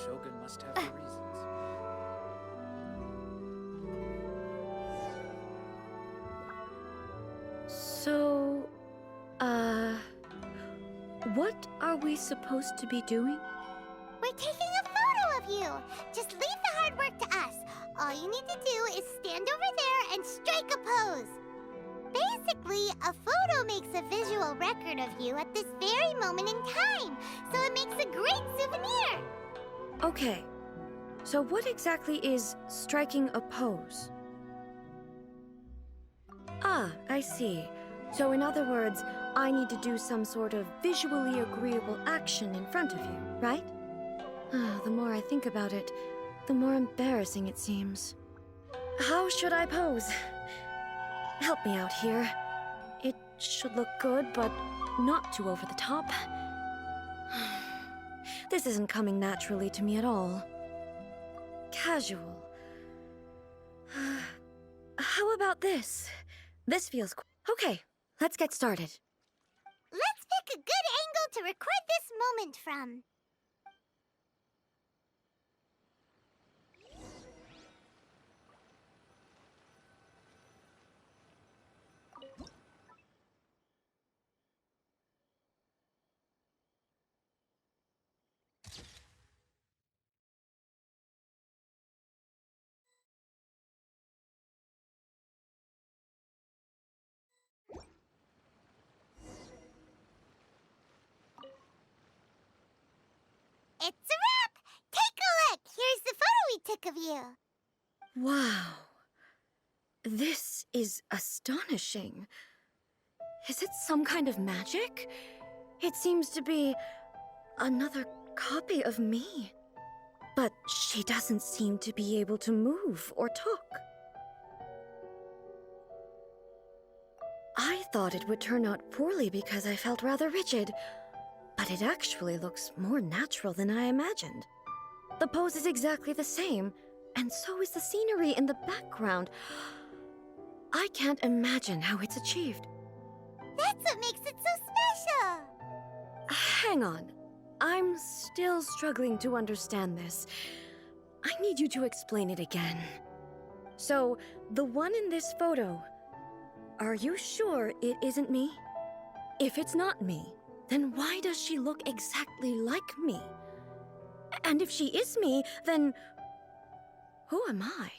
Shogun must have her reasons. So, what are we supposed to be doing? We're taking a photo of you. Just leave the hard work to us. All you need to do is stand over there and strike a pose. Basically, a photo makes a visual record of you at this very moment in time, so it makes a great souvenir. Okay, so what exactly is striking a pose? Ah, I see. So in other words, I need to do some sort of visually agreeable action in front of you, right? The more I think about it, the more embarrassing it seems. How should I pose? Help me out here. It should look good, but not too over the top. This isn't coming naturally to me at all. Casual. How about this? This feels cool. Okay, let's get started. Let's pick a good angle to record this moment from. It's a wrap! Take a look! Here's the photo we took of you. Wow. This is astonishing. Is it some kind of magic? It seems to be another copy of me. But she doesn't seem to be able to move or talk. I thought it would turn out poorly because I felt rather rigid, but it actually looks more natural than I imagined. The pose is exactly the same, and so is the scenery in the background. I can't imagine how it's achieved. That's what makes it so special! Hang on. I'm still struggling to understand this. I need you to explain it again. So, the one in this photo, are you sure it isn't me? If it's not me, then why does she look exactly like me? And if she is me, then who am I?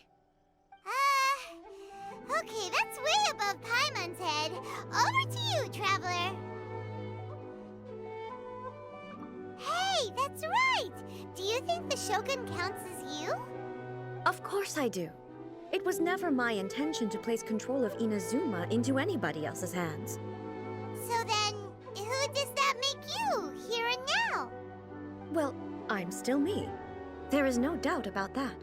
Okay, that's way above Paimon's head. Over to you, Traveler. Hey, that's right! Do you think the Shogun counts as you? Of course I do. It was never my intention to place control of Inazuma into anybody else's hands. So then, who does that make you, here and now? Well, I'm still me. There is no doubt about that.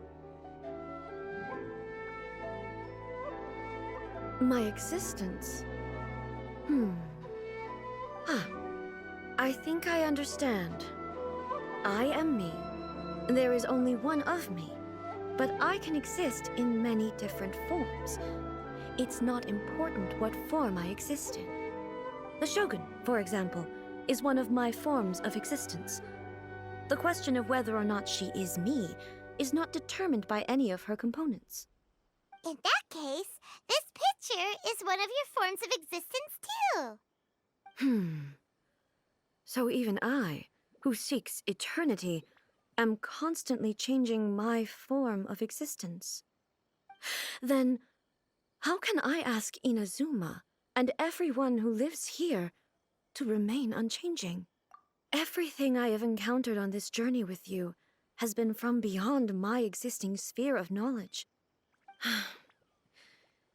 My existence? I think I understand. I am me. There is only one of me, but I can exist in many different forms. It's not important what form I exist in. The Shogun, for example, is one of my forms of existence. The question of whether or not she is me is not determined by any of her components. In that case, this picture is one of your forms of existence too. So even I, who seeks eternity, am constantly changing my form of existence. Then, how can I ask Inazuma and everyone who lives here to remain unchanging? Everything I have encountered on this journey with you has been from beyond my existing sphere of knowledge.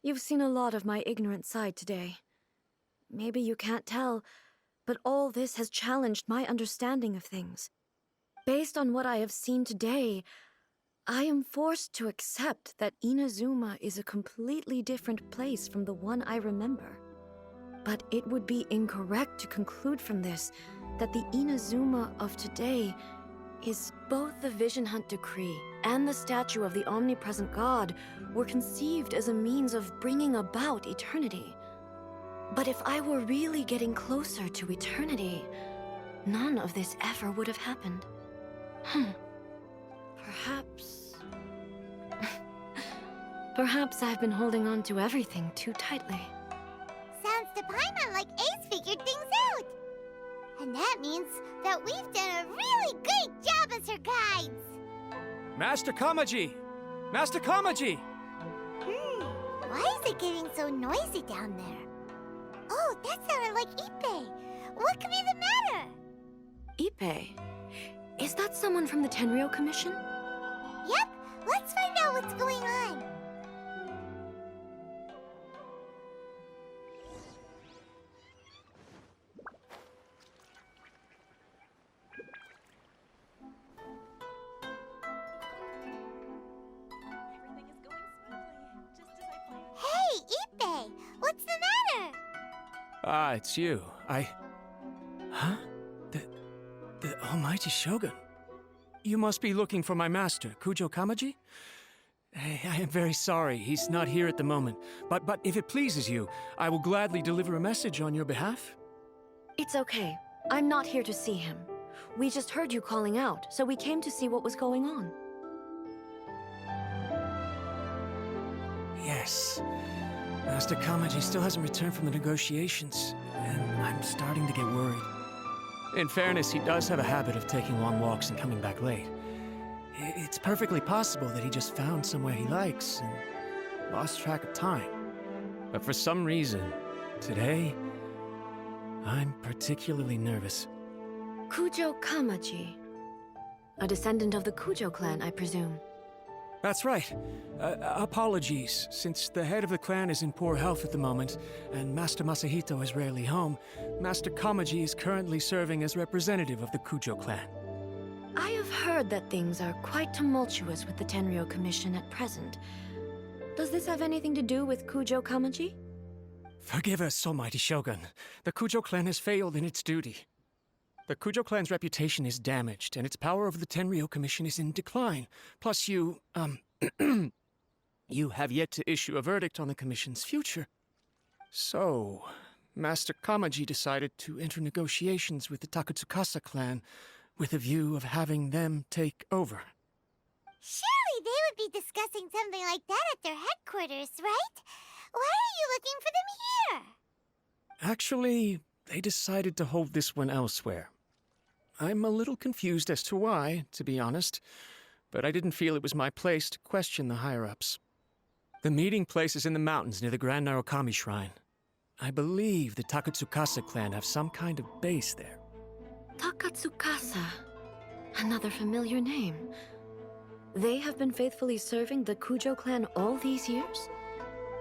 You've seen a lot of my ignorant side today. Maybe you can't tell, but all this has challenged my understanding of things. Based on what I have seen today, I am forced to accept that Inazuma is a completely different place from the one I remember. But it would be incorrect to conclude from this that the Inazuma of today is both the Vision Hunt Decree and the statue of the omnipresent God were conceived as a means of bringing about eternity. But if I were really getting closer to eternity, none of this ever would have happened. Perhaps... Perhaps I've been holding on to everything too tightly. Sounds to Paimon like Ace figured things out. And that means that we've done a really great job as her guides. Master Kamaji! Master Kamaji! Why is it getting so noisy down there? Oh, that sounded like Ippei. What could be the matter? Ippei? Is that someone from the Tenryou Commission? Yep, let's find out what's going on. Hey, Ippei! What's the matter? Ah, it's you. Huh? The Almighty Shogun. You must be looking for my master, Kujo Kamaji? I am very sorry, he's not here at the moment. But if it pleases you, I will gladly deliver a message on your behalf. It's okay. I'm not here to see him. We just heard you calling out, so we came to see what was going on. Yes. Master Kamaji still hasn't returned from the negotiations, and I'm starting to get worried. In fairness, he does have a habit of taking long walks and coming back late. It's perfectly possible that he just found somewhere he likes and lost track of time. But for some reason, today, I'm particularly nervous. Kujo Kamaji. A descendant of the Kujo clan, I presume. That's right. Apologies, since the head of the clan is in poor health at the moment, and Master Masahito is rarely home, Master Kamaji is currently serving as representative of the Kujo clan. I have heard that things are quite tumultuous with the Tenryou Commission at present. Does this have anything to do with Kujo Kamaji? Forgive us, Almighty Shogun. The Kujo clan has failed in its duty. The Kujo clan's reputation is damaged, and its power over the Tenryou Commission is in decline. Plus you have yet to issue a verdict on the Commission's future. So, Master Kamaji decided to enter negotiations with the Takatsukasa clan with a view of having them take over. Surely they would be discussing something like that at their headquarters, right? Why are you looking for them here? Actually, they decided to hold this one elsewhere. I'm a little confused as to why, to be honest, but I didn't feel it was my place to question the higher-ups. The meeting place is in the mountains near the Grand Narukami Shrine. I believe the Takatsukasa clan have some kind of base there. Takatsukasa. Another familiar name. They have been faithfully serving the Kujo clan all these years?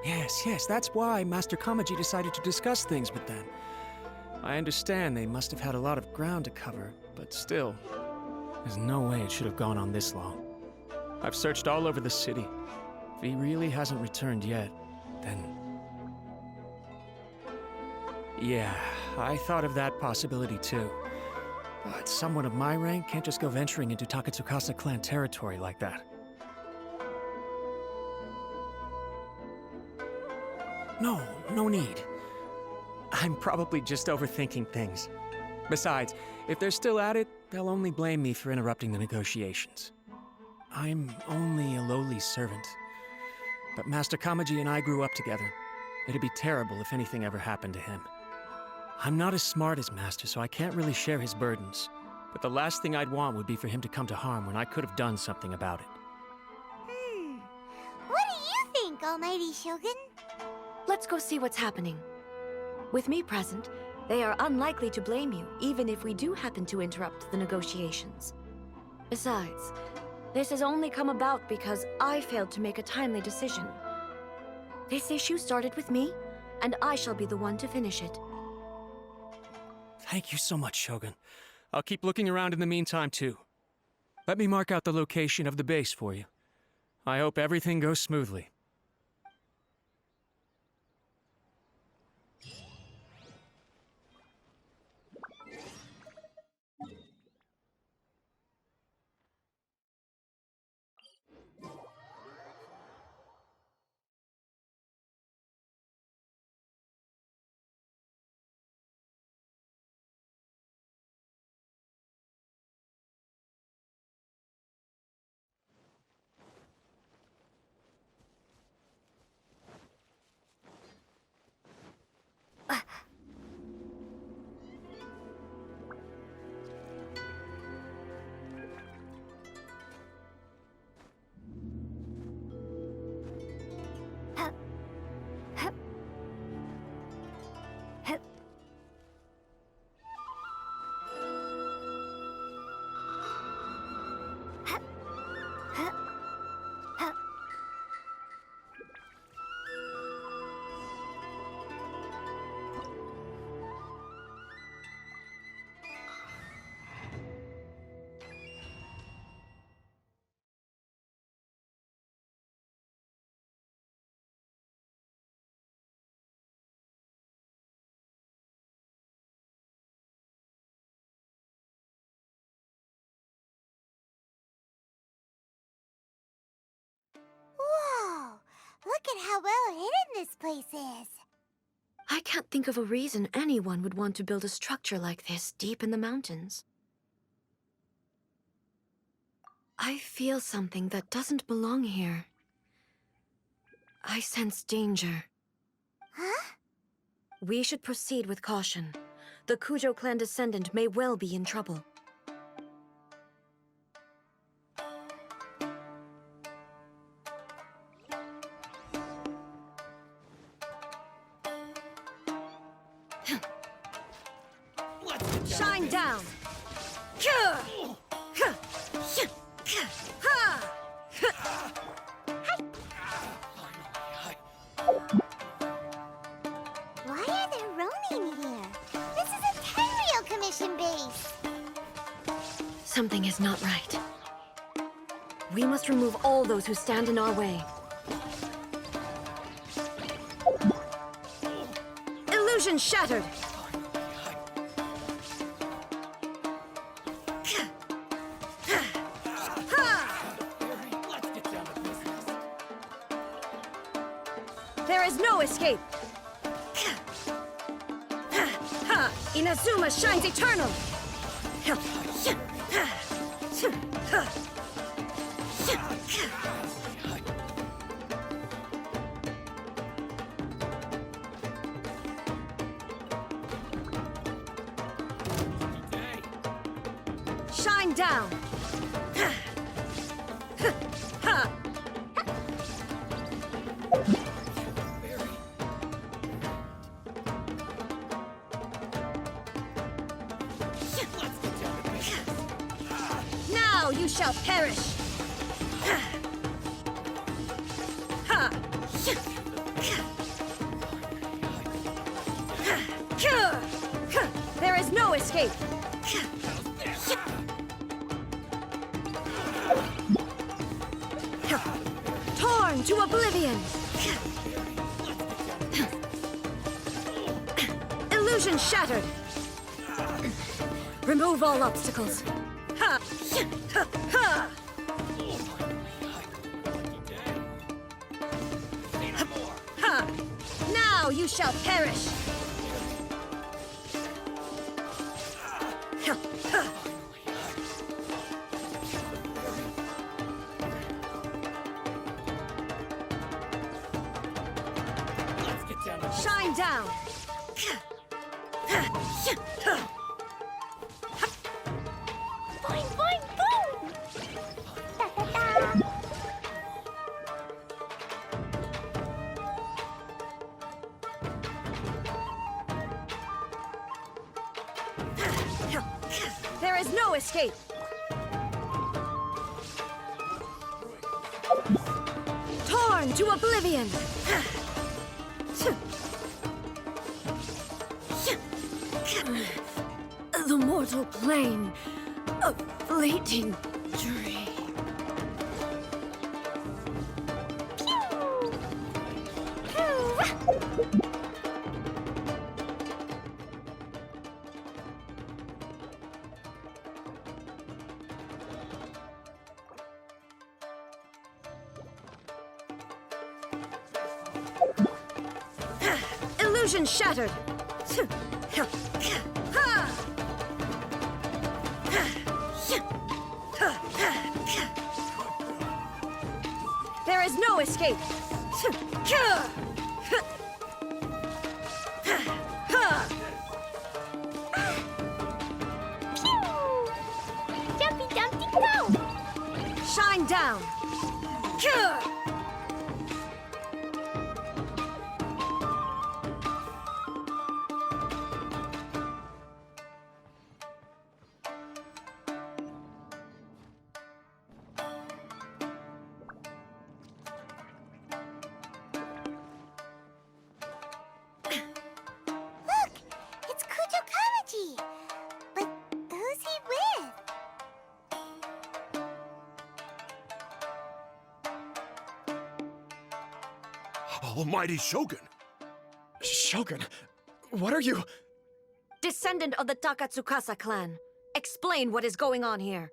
Yes, that's why Master Kamaji decided to discuss things with them. I understand they must have had a lot of ground to cover, but still, there's no way it should have gone on this long. I've searched all over the city. If he really hasn't returned yet, then... Yeah, I thought of that possibility too. But someone of my rank can't just go venturing into Takatsukasa clan territory like that. No need. I'm probably just overthinking things. Besides, if they're still at it, they'll only blame me for interrupting the negotiations. I'm only a lowly servant. But Master Kamaji and I grew up together. It'd be terrible if anything ever happened to him. I'm not as smart as Master, so I can't really share his burdens. But the last thing I'd want would be for him to come to harm when I could have done something about it. What do you think, Almighty Shogun? Let's go see what's happening. With me present, they are unlikely to blame you, even if we do happen to interrupt the negotiations. Besides, this has only come about because I failed to make a timely decision. This issue started with me, and I shall be the one to finish it. Thank you so much, Shogun. I'll keep looking around in the meantime, too. Let me mark out the location of the base for you. I hope everything goes smoothly. Look at how well hidden this place is. I can't think of a reason anyone would want to build a structure like this deep in the mountains. I feel something that doesn't belong here. I sense danger. Huh? We should proceed with caution. The Kujo clan descendant may well be in trouble. Shine down! Why are there Ronin here? This is a Tenryo Commission base. Something is not right. We must remove all those who stand in our way. Illusion shattered! There is no escape! Inazuma shines eternal! Shine down! Now you shall perish! There is no escape! Torn to oblivion! Illusion shattered! Remove all obstacles! Now you shall perish! Shine down! Boing, boing, boom! Da, da, da. There is no escape! Torn to oblivion! The mortal plane, a fleeting dream. Pew! Pew! Illusion shattered! There is no escape! Pew! Jumpy Dumpty go! Shine down! Look! It's Kujo Kamaji! But who's he with? Almighty Shogun! Shogun, what are you? Descendant of the Takatsukasa clan. Explain what is going on here.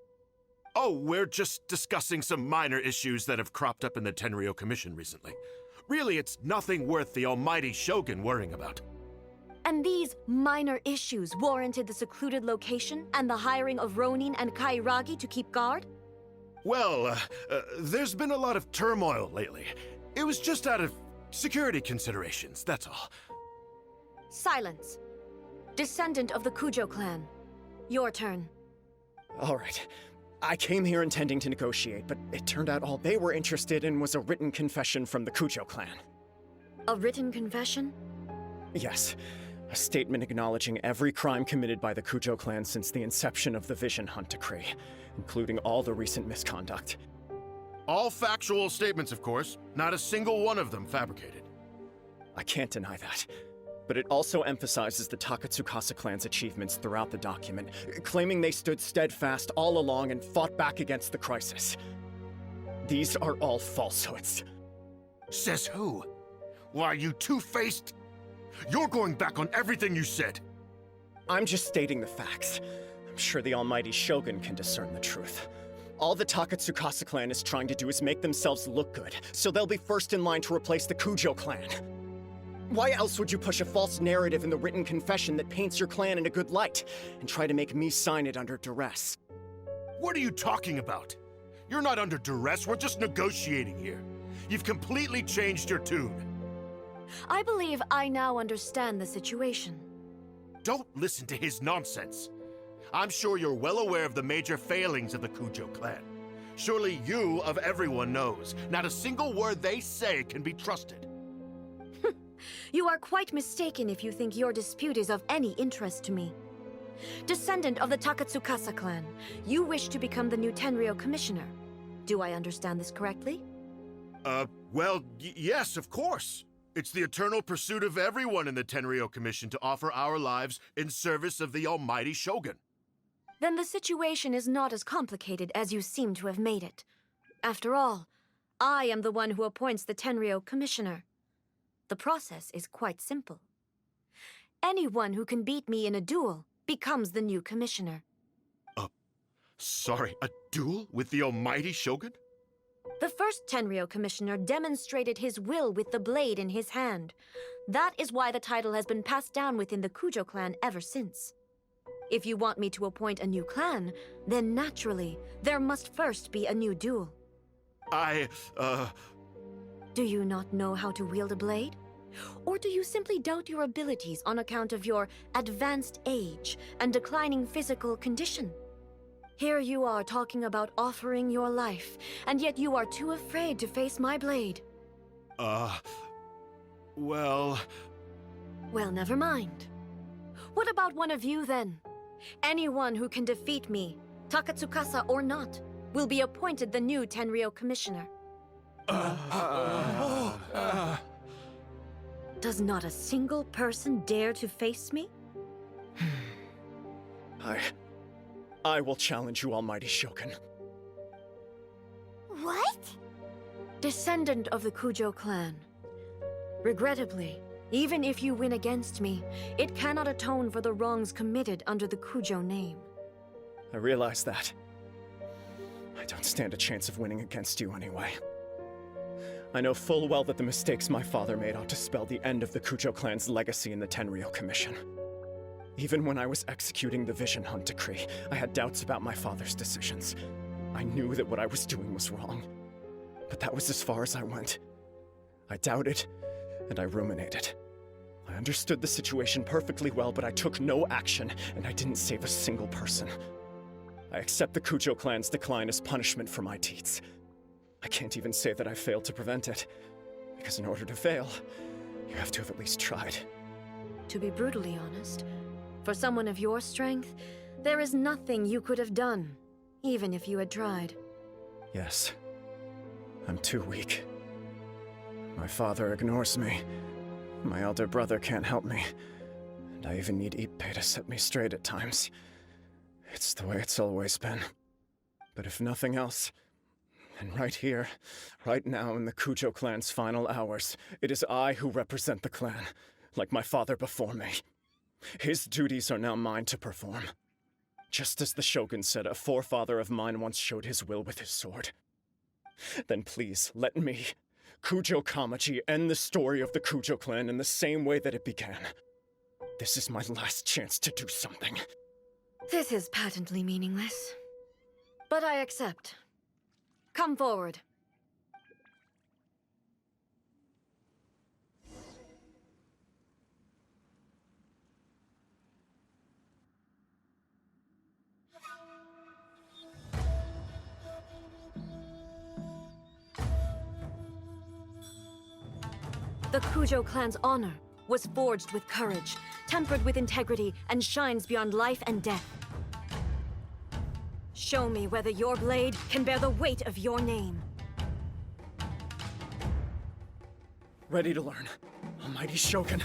Oh, we're just discussing some minor issues that have cropped up in the Tenryo Commission recently. Really, it's nothing worth the almighty Shogun worrying about. And these minor issues warranted the secluded location and the hiring of Ronin and Kairagi to keep guard? Well, there's been a lot of turmoil lately. It was just out of security considerations, that's all. Silence. Descendant of the Kujo clan. Your turn. All right. I came here intending to negotiate, but it turned out all they were interested in was a written confession from the Kujo clan. A written confession? Yes. A statement acknowledging every crime committed by the Kujo clan since the inception of the Vision Hunt Decree, including all the recent misconduct. All factual statements, of course. Not a single one of them fabricated. I can't deny that. But it also emphasizes the Takatsukasa clan's achievements throughout the document, claiming they stood steadfast all along and fought back against the crisis. These are all falsehoods. Says who? Why, you two-faced... You're going back on everything you said. I'm just stating the facts. I'm sure the almighty Shogun can discern the truth. All the Takatsukasa clan is trying to do is make themselves look good, so they'll be first in line to replace the Kujo clan. Why else would you push a false narrative in the written confession that paints your clan in a good light, and try to make me sign it under duress? What are you talking about? You're not under duress, we're just negotiating here. You've completely changed your tune. I believe I now understand the situation. Don't listen to his nonsense. I'm sure you're well aware of the major failings of the Kujo clan. Surely you, of everyone, knows. Not a single word they say can be trusted. You are quite mistaken if you think your dispute is of any interest to me. Descendant of the Takatsukasa clan, you wish to become the new Tenryo commissioner. Do I understand this correctly? Well, yes, of course. It's the eternal pursuit of everyone in the Tenryo Commission to offer our lives in service of the almighty Shogun. Then the situation is not as complicated as you seem to have made it. After all, I am the one who appoints the Tenryo commissioner. The process is quite simple. Anyone who can beat me in a duel becomes the new commissioner. Sorry, a duel with the almighty Shogun? The first Tenryo commissioner demonstrated his will with the blade in his hand. That is why the title has been passed down within the Kujo clan ever since. If you want me to appoint a new clan, then naturally, there must first be a new duel. Do you not know how to wield a blade? Or do you simply doubt your abilities on account of your advanced age and declining physical condition? Here you are talking about offering your life, and yet you are too afraid to face my blade. Well, never mind. What about one of you, then? Anyone who can defeat me, Takatsukasa or not, will be appointed the new Tenryo commissioner. Does not a single person dare to face me? I will challenge you, almighty Shogun. What? Descendant of the Kujo clan. Regrettably, even if you win against me, it cannot atone for the wrongs committed under the Kujo name. I realize that. I don't stand a chance of winning against you anyway. I know full well that the mistakes my father made ought to spell the end of the Kujo clan's legacy in the Tenryo Commission. Even when I was executing the Vision Hunt Decree, I had doubts about my father's decisions. I knew that what I was doing was wrong. But that was as far as I went. I doubted, and I ruminated. I understood the situation perfectly well, but I took no action, and I didn't save a single person. I accept the Kujo clan's decline as punishment for my deeds. I can't even say that I failed to prevent it, because in order to fail, you have to have at least tried. To be brutally honest, for someone of your strength, there is nothing you could have done, even if you had tried. Yes. I'm too weak. My father ignores me. My elder brother can't help me. And I even need Ippei to set me straight at times. It's the way it's always been. But if nothing else, then right here, right now in the Kujo clan's final hours, it is I who represent the clan, like my father before me. His duties are now mine to perform. Just as the Shogun said a forefather of mine once showed his will with his sword. Then please, let me, Kujo Kamaji end the story of the Kujo clan in the same way that it began. This is my last chance to do something. This is patently meaningless. But I accept. Come forward. The Kujo clan's honor was forged with courage, tempered with integrity, and shines beyond life and death. Show me whether your blade can bear the weight of your name. Ready to learn. Almighty Shogun.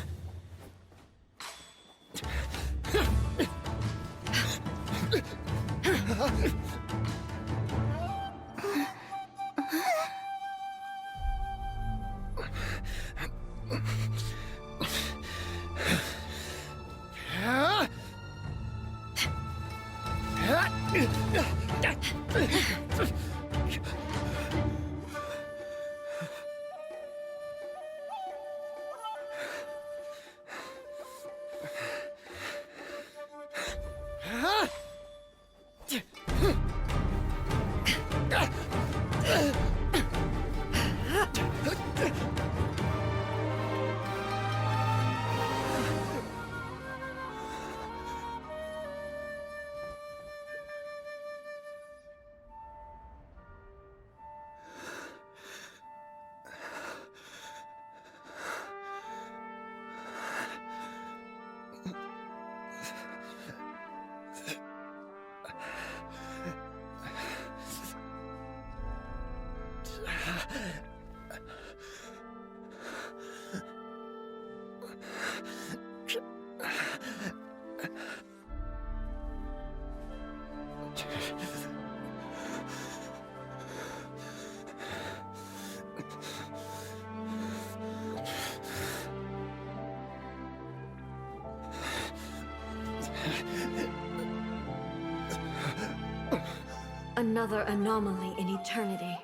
Another anomaly in eternity.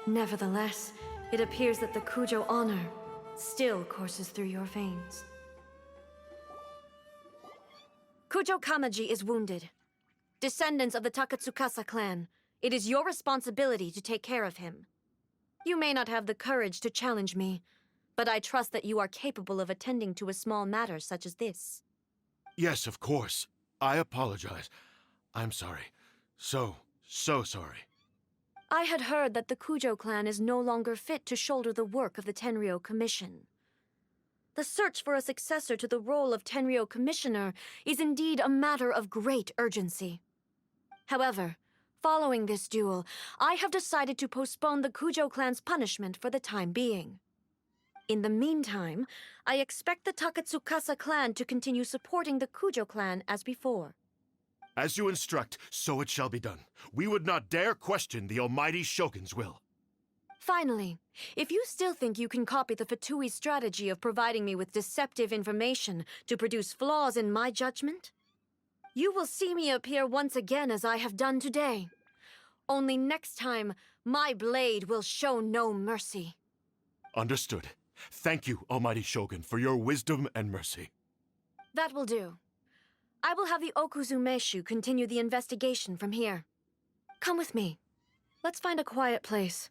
Nevertheless, it appears that the Kujo honor still courses through your veins. Kujo Kamaji is wounded. Descendants of the Takatsukasa clan, it is your responsibility to take care of him. You may not have the courage to challenge me, but I trust that you are capable of attending to a small matter such as this. Yes, of course. I apologize. I'm sorry. So sorry. I had heard that the Kujo clan is no longer fit to shoulder the work of the Tenryou Commission. The search for a successor to the role of Tenryou Commissioner is indeed a matter of great urgency. However, following this duel, I have decided to postpone the Kujo clan's punishment for the time being. In the meantime, I expect the Takatsukasa clan to continue supporting the Kujo clan as before. As you instruct, so it shall be done. We would not dare question the Almighty Shogun's will. Finally, if you still think you can copy the Fatui strategy of providing me with deceptive information to produce flaws in my judgment, you will see me appear once again as I have done today. Only next time, my blade will show no mercy. Understood. Thank you, Almighty Shogun, for your wisdom and mercy. That will do. I will have the Okuzumeshu continue the investigation from here. Come with me. Let's find a quiet place.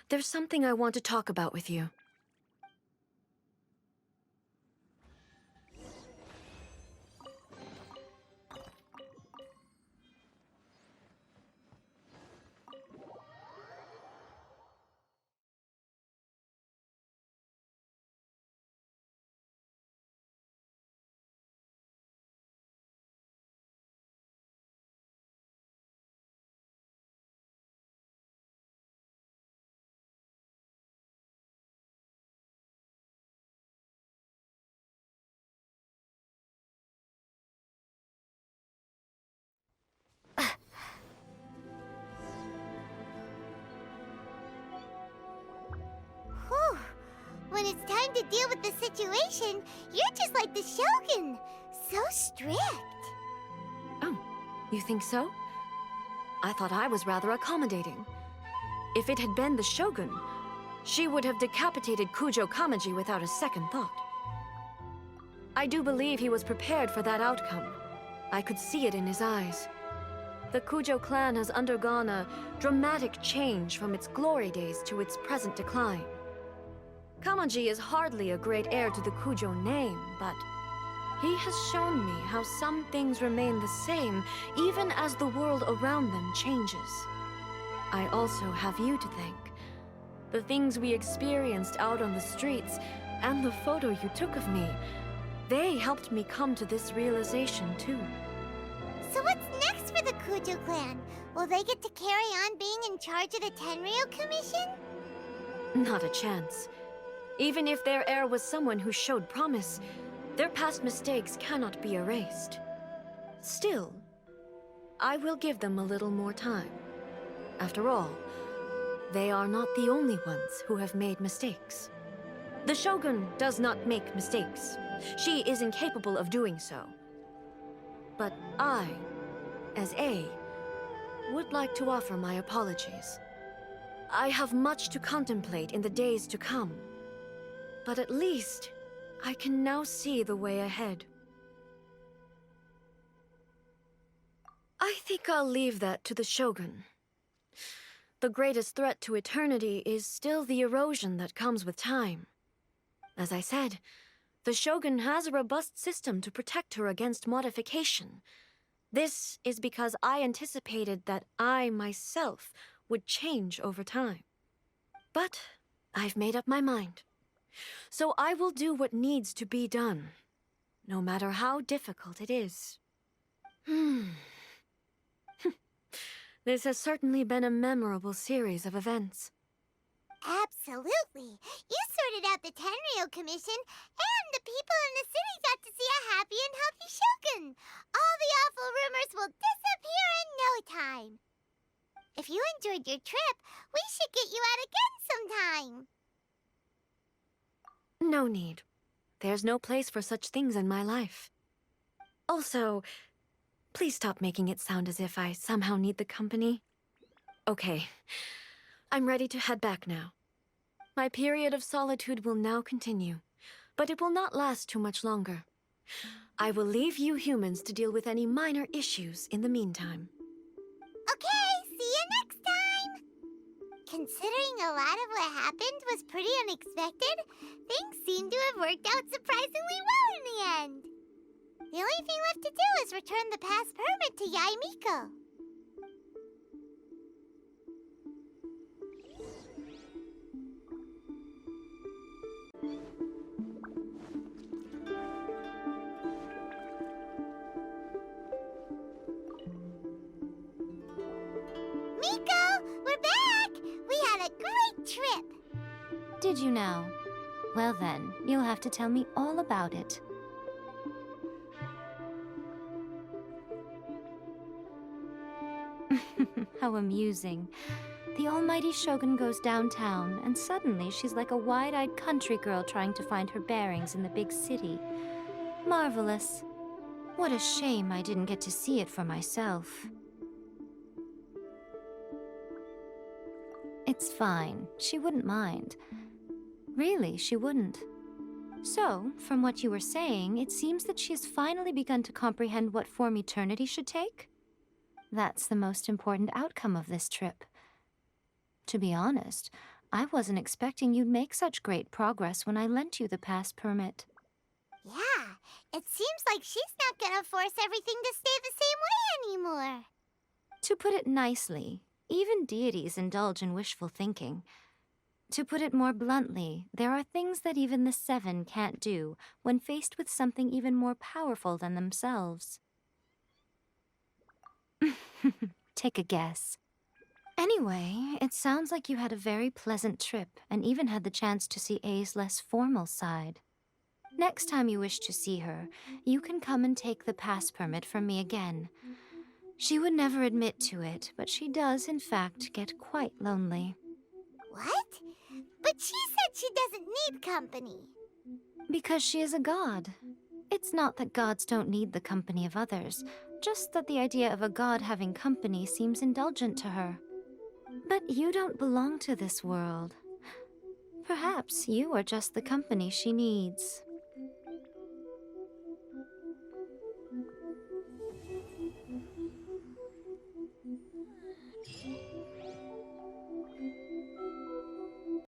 There's something I want to talk about with you. Whew. When it's time to deal with the situation, you're just like the Shogun. So strict. Oh, you think so? I thought I was rather accommodating. If it had been the Shogun, she would have decapitated Kujo Kamaji without a second thought. I do believe he was prepared for that outcome. I could see it in his eyes. The Kujo clan has undergone a dramatic change from its glory days to its present decline. Kamaji is hardly a great heir to the Kujo name, but he has shown me how some things remain the same even as the world around them changes. I also have you to thank. The things we experienced out on the streets and the photo you took of me, they helped me come to this realization too. So what's next for the Kujo clan? Will they get to carry on being in charge of the Tenryo Commission? Not a chance. Even if their heir was someone who showed promise, their past mistakes cannot be erased. Still, I will give them a little more time. After all, they are not the only ones who have made mistakes. The Shogun does not make mistakes. She is incapable of doing so. But I, as A, would like to offer my apologies. I have much to contemplate in the days to come. But at least, I can now see the way ahead. I think I'll leave that to the Shogun. The greatest threat to eternity is still the erosion that comes with time. As I said, the Shogun has a robust system to protect her against modification. This is because I anticipated that I myself would change over time. But I've made up my mind. So I will do what needs to be done, no matter how difficult it is. This has certainly been a memorable series of events. Absolutely. You sorted out the Tenryo Commission, and the people in the city got to see a happy and healthy Shogun. All the awful rumors will disappear in no time. If you enjoyed your trip, we should get you out again sometime. No need. There's no place for such things in my life. Also, please stop making it sound as if I somehow need the company. Okay. I'm ready to head back now. My period of solitude will now continue, but it will not last too much longer. I will leave you humans to deal with any minor issues in the meantime. Okay, see you next time! Considering a lot of what happened was pretty unexpected, things seem to have worked out surprisingly well in the end. The only thing left to do is return the pass permit to Yae Miko. Miko, we're back! We had a great trip! Did you now? Well then, you'll have to tell me all about it. How amusing. The almighty Shogun goes downtown, and suddenly she's like a wide-eyed country girl trying to find her bearings in the big city. Marvelous. What a shame I didn't get to see it for myself. It's fine. She wouldn't mind. Really, she wouldn't. So, from what you were saying, it seems that she has finally begun to comprehend what form eternity should take? That's the most important outcome of this trip. To be honest, I wasn't expecting you'd make such great progress when I lent you the pass permit. Yeah, it seems like she's not gonna force everything to stay the same way anymore. To put it nicely, even deities indulge in wishful thinking. To put it more bluntly, there are things that even the Seven can't do when faced with something even more powerful than themselves. Take a guess. Anyway, it sounds like you had a very pleasant trip and even had the chance to see A's less formal side. Next time you wish to see her, you can come and take the pass permit from me again. She would never admit to it, but she does, in fact, get quite lonely. What? But she said she doesn't need company. Because she is a god. It's not that gods don't need the company of others, just that the idea of a god having company seems indulgent to her. But you don't belong to this world. perhaps you are just the company she needs.